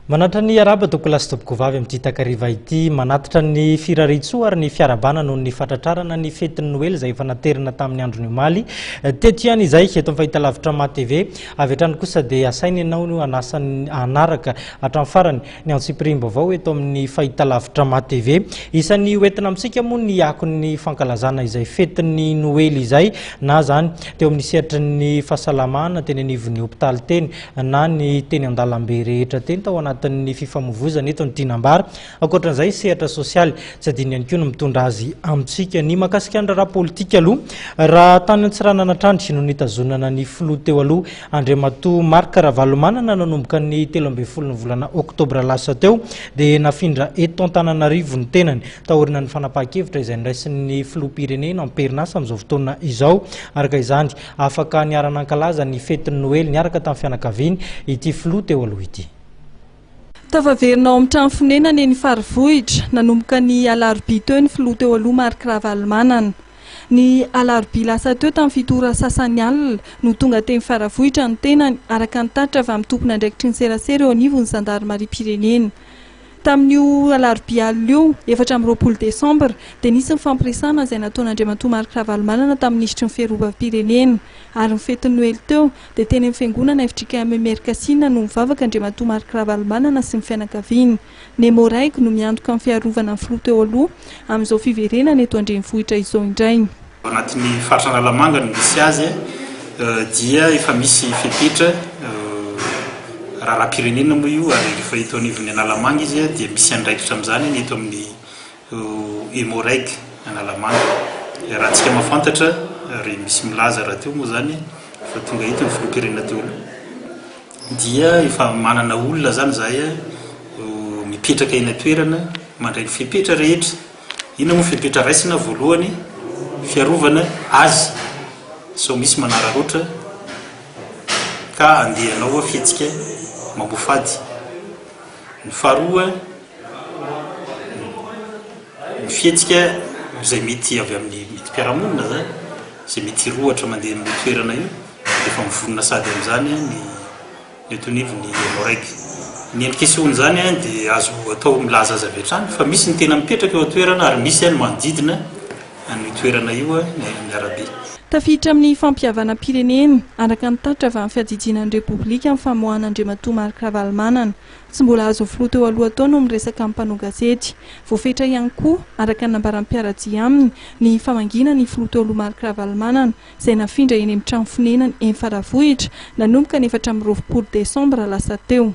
Manatra ny araba toko lasitopoko vavy amin'ity takariva ity manatitra ny firaritsoa ary ny fiarabana noho ny fatratrarana ny fetin'ny Noely izay efa naterina tamin'ny andro ny omaly teto ihany izay eto amin'ny fahitalavitra Ma TV avy hatrany kosa dia asaina ianao no anasany anaraka hatramin'ny farany ny antsipirim-baovao eto amin'ny fahitalavitra Ma TV isan'ny hoentina amintsika moa ny akon'ny fankalazana izay fetin'ny Noely izay na zany teo amin'ny sehatra ny fahasalamana teny anivon'ny hopitaly teny na ny teny an-dalambe rehetra teny tao anatin'ny fifamoivoizana eto ny tinambara ankoatran'izay sehatra sosialy tsy adino ihany koa no mitondra azy amintsika ny mahakasika ny raharaha politika aloha raha tany Antsirana Natrandry no nitazonana ny filoha teo aloha Andriamatoa Marc Ravalomanana nanomboka ny 13 ny volana Oktobra lasa teo dia nafindra eto Antananarivo ny tenany tahorina ny fanapahan-kevitra izay niraisin'ny filoham-pirenena amperinasa amin'izao fotoana izao araka izany afaka niarana ankalaza ny fetin'ny Noely niaraka tamin'ny fianakaviany ity filoha teo aloha ity. Tavaverinao amin'ny trano fonenana eny Faravohitra nanomboka ny alarobia teo ny filoha teo aloha Marc Ravalomanana. Ny alarobia lasa teo tamin'ny fitora sasany alina no tonga teny Faravohitra ny tenany araka ny taritra avy amin'ny tompona andraikitry ny serasera eo anivon'ny zandarmaria-pirenena. Tamin'io alarobia alina io 4 Desambra dia nisy ny fampiresana izay nataon'Andriamatoa Marc Ravalomanana tamin'ny ministry ny fiarovam-pirenena ary ny fetin'ny Noely teo dia teny amin'ny fiangonana Eftrika Memerkasina no mivavaka Andriamatoa Marc Ravalomanana sy ny fianakaviany. Nemoraiko no miantoka amin'ny fiarovana ny filoha teo aloha amin'izao fiverenana eto Andrenivohitra izao indray. Anatin'ny faritra Analamanga no misy azy dia efa misy fepetra raharaham-pirenena moa io ary rehefa eto anivon'ny Analamanga izy dia misy andraikitra amin'izany ny eto amin'ny Emoraika Analamanga. Raha antsika mahafantatra ary misy milaza raha teo moa zany fa tonga eto ny filoham-pirenena teo dia efa manana olona zany zahay mipetraka eny toerana mandray ny fepetra rehetra. Ina moa fepetra raisina voalohany fiarovana azy sao misy manararoatra ka andehanao fihetsika mambofady. Ny faharoa ny fihetsika izay mety avy amin'ny mety mpiaramonina zany izay mety rohatra mandeha amin'ny toerana io efa mivonona sady amin'izany ny etonivony Emoraika. Ny endrikesony zany dia azo atao milaza azy avy hatrany fa misy ny tena mipetraka eo toerana ary misy ny manodidina ny toerana io ny arabe. Tafiditra amin'ny fampihavana pirenena araka ny taritra avy amin'ny fiadijinan'ny Repoblika amin'ny famohan'Andriamatoa Marc Ravalomanana. Tsy mbola azo filoha teo aloha tao no miresaka amin'ny mpanao gazety. Voafetra ihany koa araka ny nambaran'ny mpiara-dia aminy ny famangina ny filoha teo aloha Marc Ravalomanana izay nafindra eny amin'ny trano fonenany eny Faravohitra nanomboka ny 4 Desambra lasa teo.